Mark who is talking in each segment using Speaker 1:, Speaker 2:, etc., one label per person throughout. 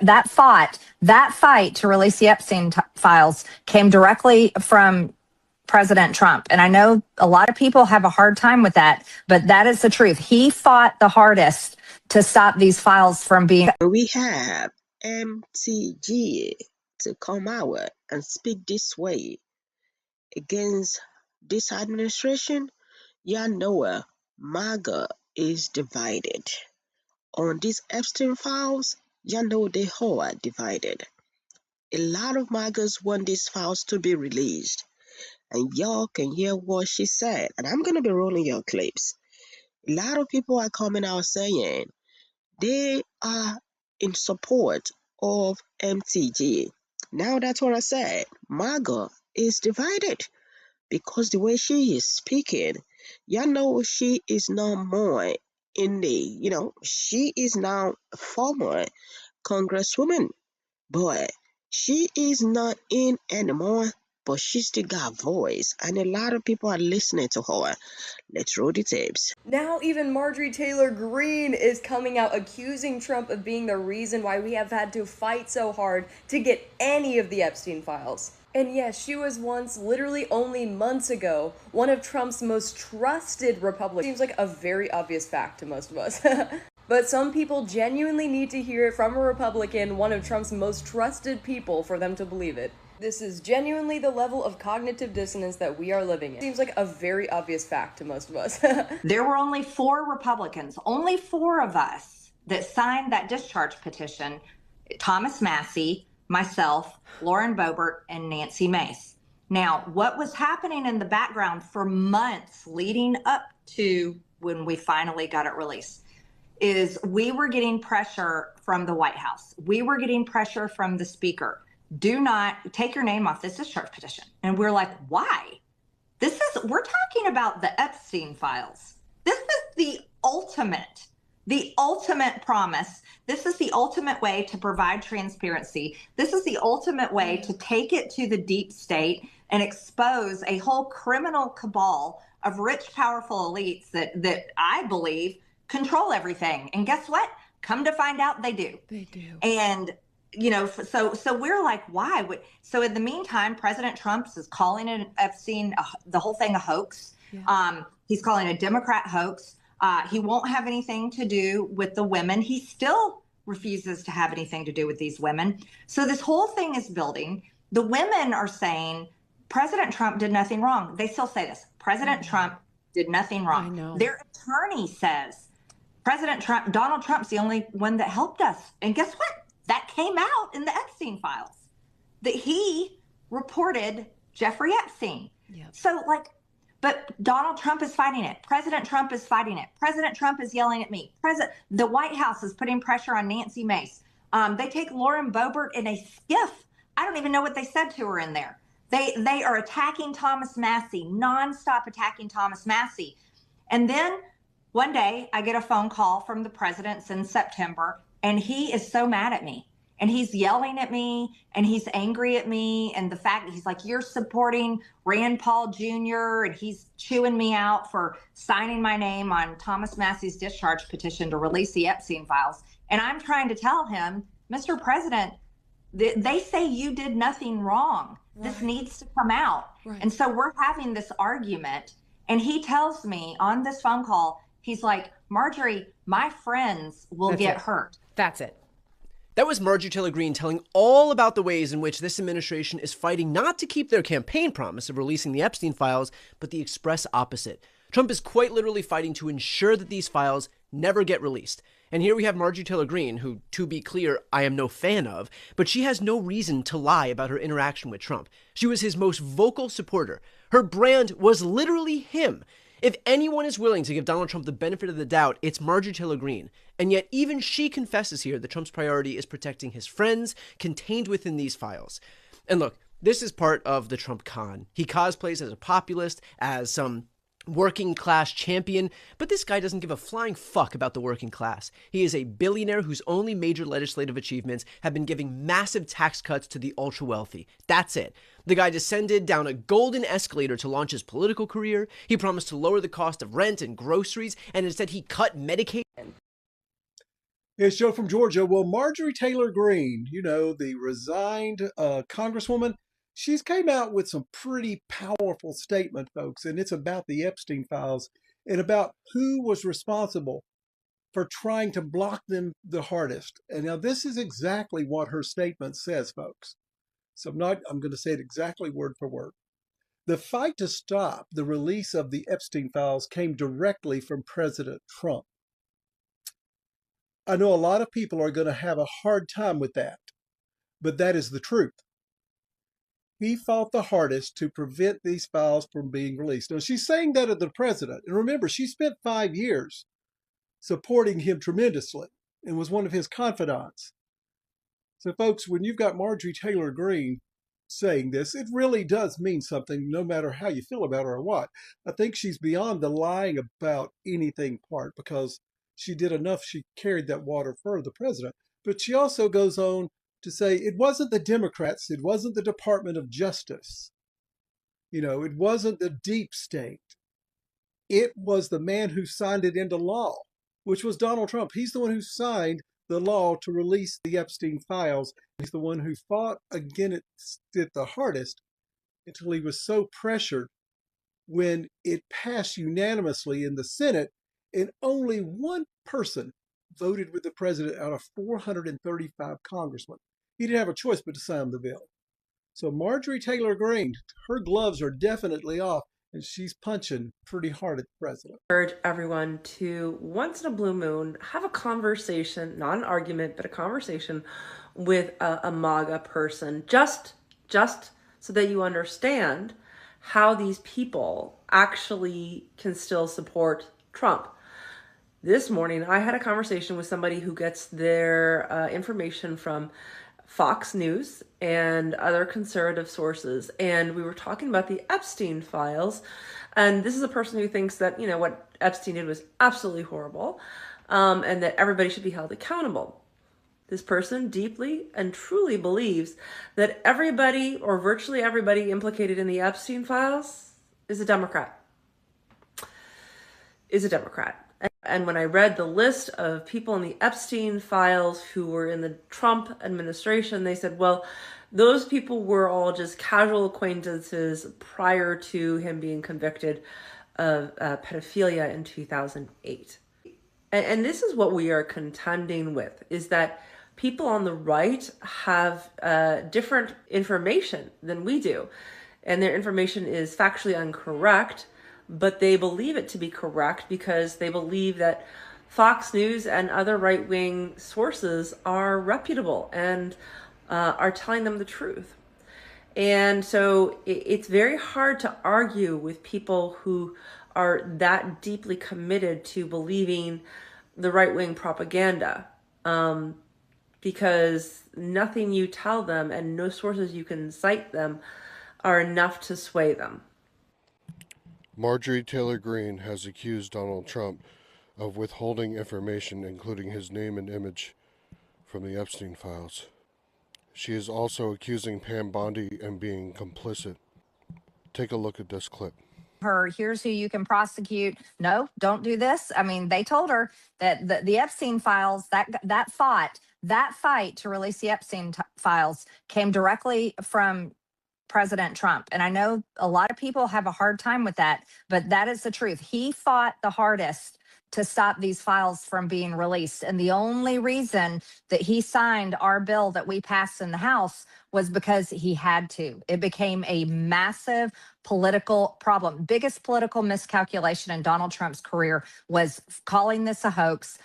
Speaker 1: that fight to release the Epstein files came directly from President Trump. And I know a lot of people have a hard time with that, but that is the truth. He fought the hardest to stop these files from being.
Speaker 2: We have MTG to come out and speak this way against this administration. Y'all know MAGA is divided. On these Epstein files, y'all know they all are divided. A lot of MAGAs want these files to be released. And y'all can hear what she said. And I'm going to be rolling your clips. A lot of people are coming out saying they are in support of MTG. Now that's what I said. MAGA is divided because the way she is speaking, y'all know she is no more in the, she is now a former congresswoman, but she is not in anymore, but she still got voice, and a lot of people are listening to her. Let's roll the tapes.
Speaker 3: Now even Marjorie Taylor Greene is coming out accusing Trump of being the reason why we have had to fight so hard to get any of the Epstein files. And yes, she was once, literally only months ago, one of Trump's most trusted Republicans. Seems like a very obvious fact to most of us. But some people genuinely need to hear it from a Republican, one of Trump's most trusted people, for them to believe it. This is genuinely the level of cognitive dissonance that we are living in. Seems like a very obvious fact to most of us.
Speaker 1: There were only 4 Republicans, only 4 of us, that signed that discharge petition. Thomas Massie, myself, Lauren Boebert, and Nancy Mace. Now, what was happening in the background for months leading up to when we finally got it released is we were getting pressure from the White House. We were getting pressure from the speaker. Do not take your name off this discharge petition. And we're like, why? We're talking about the Epstein files. This is the ultimate promise. This is the ultimate way to provide transparency. This is the ultimate way to take it to the deep state and expose a whole criminal cabal of rich, powerful elites that I believe control everything. And guess what? Come to find out they do.
Speaker 3: They do.
Speaker 1: And so we're like, why? So in the meantime, President Trump is calling it Epstein, the whole thing a hoax. Yeah. He's calling it a Democrat hoax. He won't have anything to do with the women. He still refuses to have anything to do with these women. So this whole thing is building. The women are saying President Trump did nothing wrong. They still say this. President Trump did nothing wrong. I know. Their attorney says Donald Trump's the only one that helped us. And guess what? That came out in the Epstein files, that he reported Jeffrey Epstein. Yep. So but Donald Trump is fighting it. President Trump is fighting it. President Trump is yelling at me. The White House is putting pressure on Nancy Mace. They take Lauren Boebert in a skiff. I don't even know what they said to her in there. They are attacking Thomas Massie, nonstop attacking Thomas Massie. And then one day I get a phone call from the president in September, and he is so mad at me. And he's yelling at me, and he's angry at me. And the fact that he's like, you're supporting Rand Paul Jr., and he's chewing me out for signing my name on Thomas Massie's discharge petition to release the Epstein files. And I'm trying to tell him, Mr. President, they say you did nothing wrong. Right. This needs to come out. Right. And so we're having this argument. And he tells me on this phone call, he's like, Marjorie, my friends will get hurt.
Speaker 4: That's it. That was Marjorie Taylor Greene telling all about the ways in which this administration is fighting not to keep their campaign promise of releasing the Epstein files, but the express opposite. Trump is quite literally fighting to ensure that these files never get released. And here we have Marjorie Taylor Greene, who, to be clear, I am no fan of, but she has no reason to lie about her interaction with Trump. She was his most vocal supporter. Her brand was literally him. If anyone is willing to give Donald Trump the benefit of the doubt, it's Marjorie Taylor Greene. And yet even she confesses here that Trump's priority is protecting his friends contained within these files. And look, this is part of the Trump con. He cosplays as a populist, as some working class champion, but this guy doesn't give a flying fuck about the working class. He is a billionaire whose only major legislative achievements have been giving massive tax cuts to the ultra wealthy. That's it. The guy descended down a golden escalator to launch his political career. He promised to lower the cost of rent and groceries, and instead he cut Medicaid.
Speaker 5: It's Joe from Georgia. Well, Marjorie Taylor Greene, the resigned congresswoman, she's came out with some pretty powerful statement, folks, and it's about the Epstein files and about who was responsible for trying to block them the hardest. And now this is exactly what her statement says, folks. So I'm going to say it exactly word for word. The fight to stop the release of the Epstein files came directly from President Trump. I know a lot of people are going to have a hard time with that, but that is the truth. He fought the hardest to prevent these files from being released. Now, she's saying that of the president. And remember, she spent 5 years supporting him tremendously and was one of his confidants. So, folks, when you've got Marjorie Taylor Greene saying this, it really does mean something, no matter how you feel about her or what. I think she's beyond the lying about anything part, because she did enough. She carried that water for the president. But she also goes on to say it wasn't the Democrats, it wasn't the Department of Justice, it wasn't the deep state. It was the man who signed it into law, which was Donald Trump. He's the one who signed the law to release the Epstein files. He's the one who fought against it the hardest until he was so pressured when it passed unanimously in the Senate, and only one person voted with the president out of 435 congressmen. He didn't have a choice but to sign the bill. So Marjorie Taylor Greene, her gloves are definitely off, and she's punching pretty hard at the president.
Speaker 6: Urge everyone to, once in a blue moon, have a conversation, not an argument, but a conversation with a MAGA person, just so that you understand how these people actually can still support Trump. This morning, I had a conversation with somebody who gets their information from Fox News and other conservative sources, and we were talking about the Epstein files. And this is a person who thinks that, what Epstein did was absolutely horrible, and that everybody should be held accountable. This person deeply and truly believes that everybody, or virtually everybody, implicated in the Epstein files is a Democrat. And when I read the list of people in the Epstein files who were in the Trump administration, they said, well, those people were all just casual acquaintances prior to him being convicted of pedophilia in 2008. And this is what we are contending with, is that people on the right have different information than we do. And their information is factually incorrect, but they believe it to be correct because they believe that Fox News and other right-wing sources are reputable and are telling them the truth. And so it's very hard to argue with people who are that deeply committed to believing the right-wing propaganda, because nothing you tell them and no sources you can cite them are enough to sway them.
Speaker 7: Marjorie Taylor Greene has accused Donald Trump of withholding information, including his name and image, from the Epstein files. She is also accusing Pam Bondi of being complicit. Take a look at this clip.
Speaker 1: Here's who you can prosecute. No, don't do this. I mean, they told her that the Epstein files, that fight to release the Epstein files came directly from President Trump. And I know a lot of people have a hard time with that, but that is the truth. He fought the hardest to stop these files from being released. And the only reason that he signed our bill that we passed in the House was because he had to. It became a massive political problem. Biggest political miscalculation in Donald Trump's career was calling this a hoax,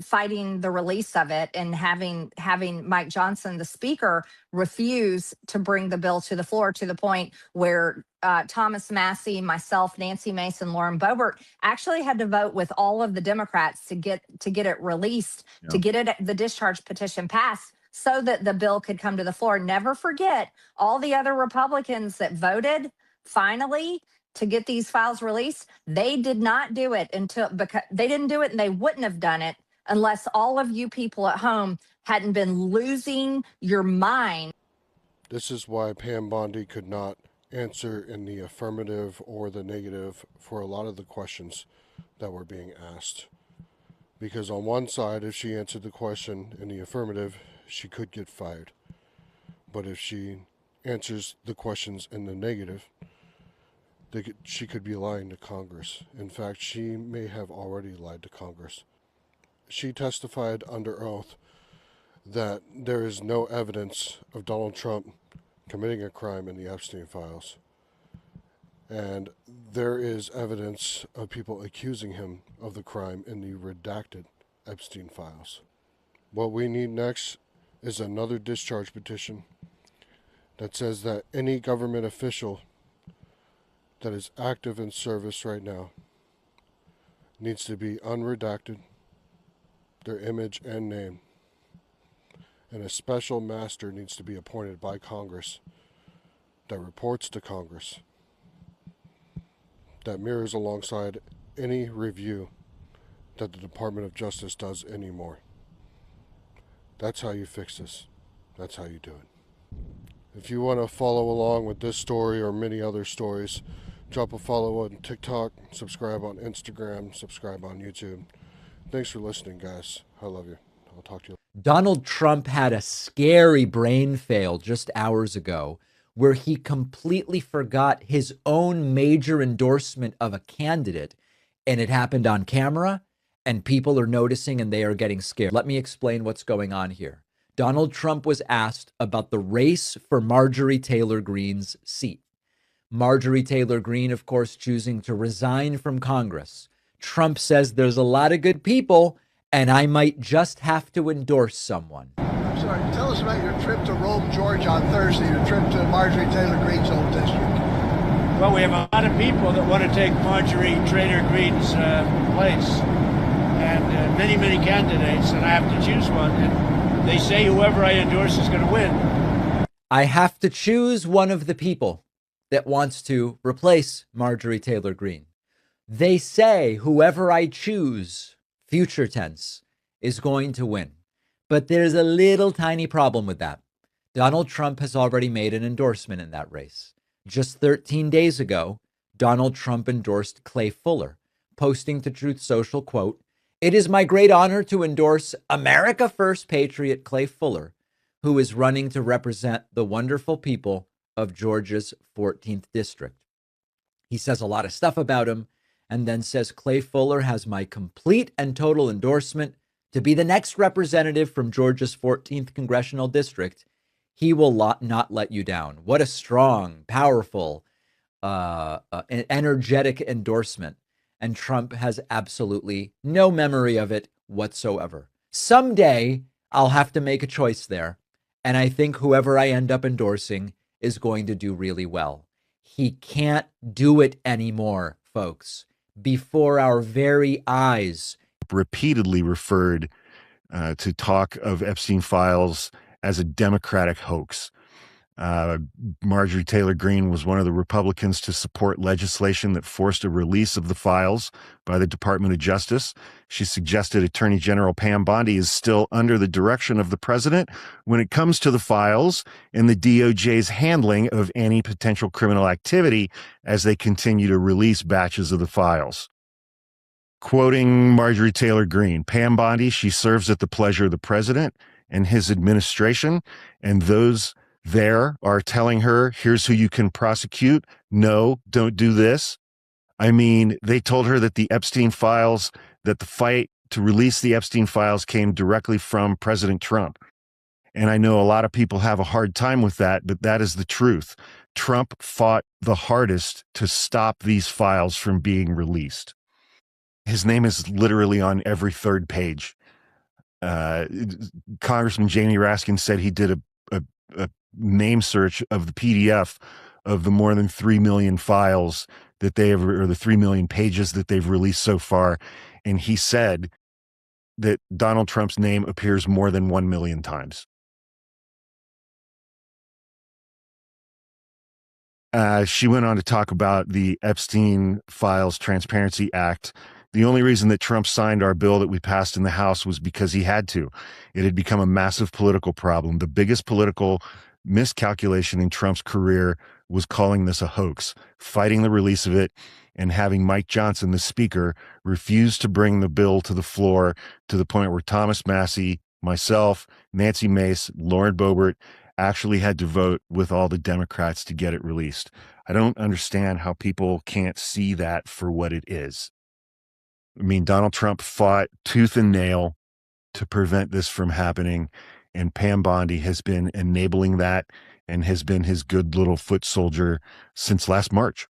Speaker 1: fighting the release of it, and having Mike Johnson, the speaker, refuse to bring the bill to the floor, to the point where Thomas Massie, myself, Nancy Mason, Lauren Boebert actually had to vote with all of the Democrats to get it released, to get it, the discharge petition passed, so that the bill could come to the floor. Never forget all the other Republicans that voted finally to get these files released. They did not do it because they didn't do it, and they wouldn't have done it unless all of you people at home hadn't been losing your mind.
Speaker 7: This is why Pam Bondi could not answer in the affirmative or the negative for a lot of the questions that were being asked. Because on one side, if she answered the question in the affirmative, she could get fired. But if she answers the questions in the negative, she could be lying to Congress. In fact, she may have already lied to Congress. She testified under oath that there is no evidence of Donald Trump committing a crime in the Epstein files. And there is evidence of people accusing him of the crime in the redacted Epstein files. What we need next is another discharge petition that says that any government official that is active in service right now needs to be unredacted, their image and name, and a special master needs to be appointed by Congress that reports to Congress, that mirrors alongside any review that the Department of Justice does anymore. That's how you fix this. That's how you do it. If you want to follow along with this story or many other stories, drop a follow on TikTok, subscribe on Instagram, subscribe on YouTube. Thanks for listening, guys. I love you. I'll talk to you.
Speaker 8: Donald Trump had a scary brain fail just hours ago where he completely forgot his own major endorsement of a candidate, and it happened on camera, and people are noticing and they are getting scared. Let me explain what's going on here. Donald Trump was asked about the race for Marjorie Taylor Greene's seat. Marjorie Taylor Greene, of course, choosing to resign from Congress. Trump says there's a lot of good people, and I might just have to endorse someone.
Speaker 9: I'm sorry, tell us about your trip to Rome, Georgia on Thursday, your trip to Marjorie Taylor Greene's old district.
Speaker 10: Well, we have a lot of people that want to take Marjorie Taylor Greene's place, and many, many candidates, and I have to choose one, and they say whoever I endorse is going to win.
Speaker 8: I have to choose one of the people that wants to replace Marjorie Taylor Greene. They say whoever I choose, future tense, is going to win. But there's a little tiny problem with that. Donald Trump has already made an endorsement in that race. Just 13 days ago, Donald Trump endorsed Clay Fuller, posting to Truth Social, quote, "It is my great honor to endorse America First patriot Clay Fuller, who is running to represent the wonderful people of Georgia's 14th district." He says a lot of stuff about him and then says Clay Fuller has my complete and total endorsement to be the next representative from Georgia's 14th congressional district. He will not let you down. What a strong, powerful, energetic endorsement. And Trump has absolutely no memory of it whatsoever. Someday I'll have to make a choice there. And I think whoever I end up endorsing is going to do really well. He can't do it anymore, folks. Before our very eyes.
Speaker 11: Repeatedly referred to talk of Epstein files as a Democratic hoax. Marjorie Taylor Greene was one of the Republicans to support legislation that forced a release of the files by the Department of Justice. She suggested Attorney General Pam Bondi is still under the direction of the president when it comes to the files and the DOJ's handling of any potential criminal activity as they continue to release batches of the files. Quoting Marjorie Taylor Greene, Pam Bondi, she serves at the pleasure of the president and his administration, and those there are telling her, here's who you can prosecute. No, don't do this. I mean, they told her that the Epstein files, that the fight to release the Epstein files came directly from President Trump. And I know a lot of people have a hard time with that, but that is the truth. Trump fought the hardest to stop these files from being released. His name is literally on every third page. Congressman Jamie Raskin said he did a name search of the PDF of the more than 3 million files that they have, or the 3 million pages that they've released so far. And he said that Donald Trump's name appears more than 1 million times. She went on to talk about the Epstein Files Transparency Act. The only reason that Trump signed our bill that we passed in the House was because he had to. It had become a massive political problem. The biggest political miscalculation in Trump's career was calling this a hoax, fighting the release of it, and having Mike Johnson, the speaker, refuse to bring the bill to the floor, to the point where Thomas Massie, myself, Nancy Mace, Lauren Boebert actually had to vote with all the Democrats to get it released. I don't understand how people can't see that for what it is. I mean, Donald Trump fought tooth and nail to prevent this from happening, and Pam Bondi has been enabling that and has been his good little foot soldier since last March.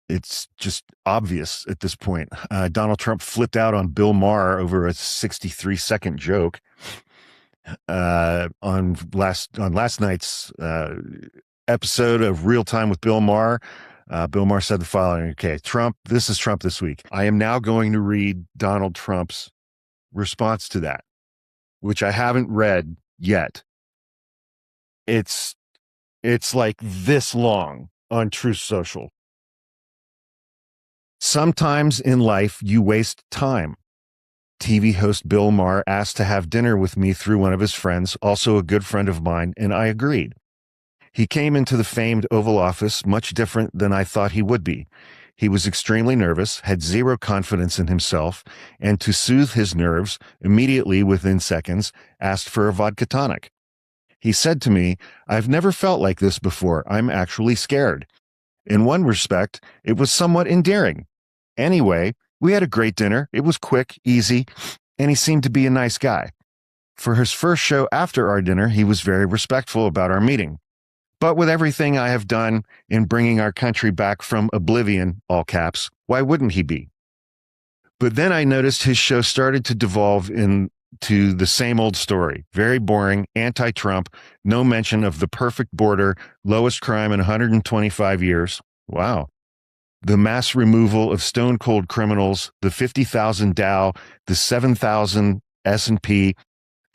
Speaker 11: It's just obvious at this point. Donald Trump flipped out on Bill Maher over a 63-second joke on last night's episode of Real Time with Bill Maher. Bill Maher said the following: okay, Trump, this is Trump this week. I am now going to read Donald Trump's response to that, which I haven't read yet. It's like this long on Truth Social. Sometimes in life, you waste time. TV host Bill Maher asked to have dinner with me through one of his friends, also a good friend of mine, and I agreed. He came into the famed Oval Office much different than I thought he would be. He was extremely nervous, had zero confidence in himself, and to soothe his nerves, immediately within seconds, asked for a vodka tonic. He said to me, "I've never felt like this before. I'm actually scared." In one respect, it was somewhat endearing. Anyway, we had a great dinner. It was quick, easy, and he seemed to be a nice guy. For his first show after our dinner, he was very respectful about our meeting. But with everything I have done in bringing our country back from oblivion, all caps, why wouldn't he be? But then I noticed his show started to devolve into the same old story. Very boring, anti-Trump, no mention of the perfect border, lowest crime in 125 years. Wow. The mass removal of stone-cold criminals, the 50,000 Dow, the 7,000 S&P,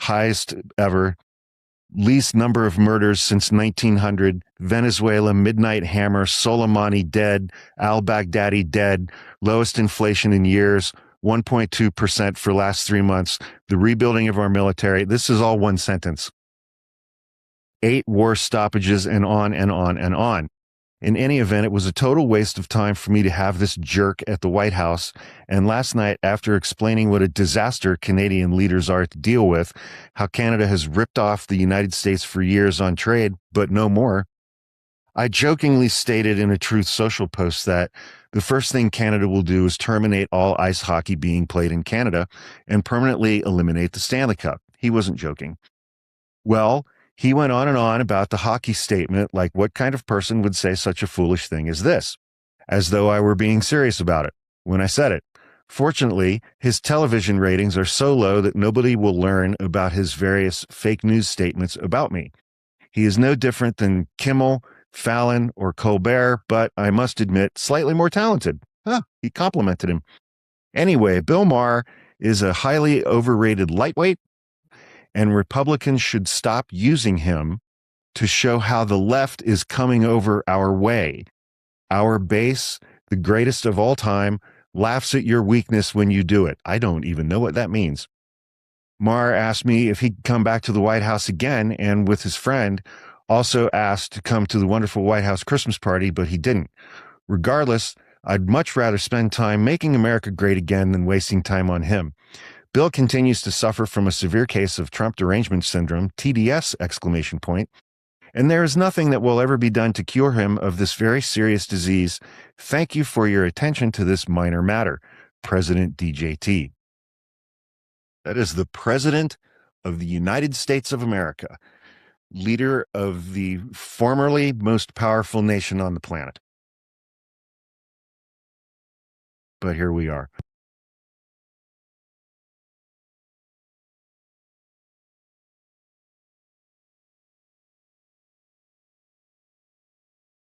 Speaker 11: highest ever, least number of murders since 1900, Venezuela, Midnight Hammer, Soleimani dead, al-Baghdadi dead, lowest inflation in years, 1.2% for last 3 months, the rebuilding of our military. This is all one sentence. 8 war stoppages, and on and on and on. In any event, it was a total waste of time for me to have this jerk at the White House. And last night, after explaining what a disaster Canadian leaders are to deal with, how Canada has ripped off the United States for years on trade, but no more, I jokingly stated in a Truth Social post that the first thing Canada will do is terminate all ice hockey being played in Canada and permanently eliminate the Stanley Cup. He wasn't joking. Well, he went on and on about the hockey statement, like what kind of person would say such a foolish thing as this, as though I were being serious about it when I said it. Fortunately, his television ratings are so low that nobody will learn about his various fake news statements about me. He is no different than Kimmel, Fallon, or Colbert, but I must admit, slightly more talented. He complimented him. Anyway, Bill Maher is a highly overrated lightweight, and Republicans should stop using him to show how the left is coming over our way. Our base, the greatest of all time, laughs at your weakness when you do it. I don't even know what that means. Maher asked me if he'd come back to the White House again, and with his friend, also asked to come to the wonderful White House Christmas party, but he didn't. Regardless, I'd much rather spend time making America great again than wasting time on him. Bill continues to suffer from a severe case of Trump derangement syndrome, TDS, ! And there is nothing that will ever be done to cure him of this very serious disease. Thank you for your attention to this minor matter. President DJT. That is the President of the United States of America, leader of the formerly most powerful nation on the planet. But here we are.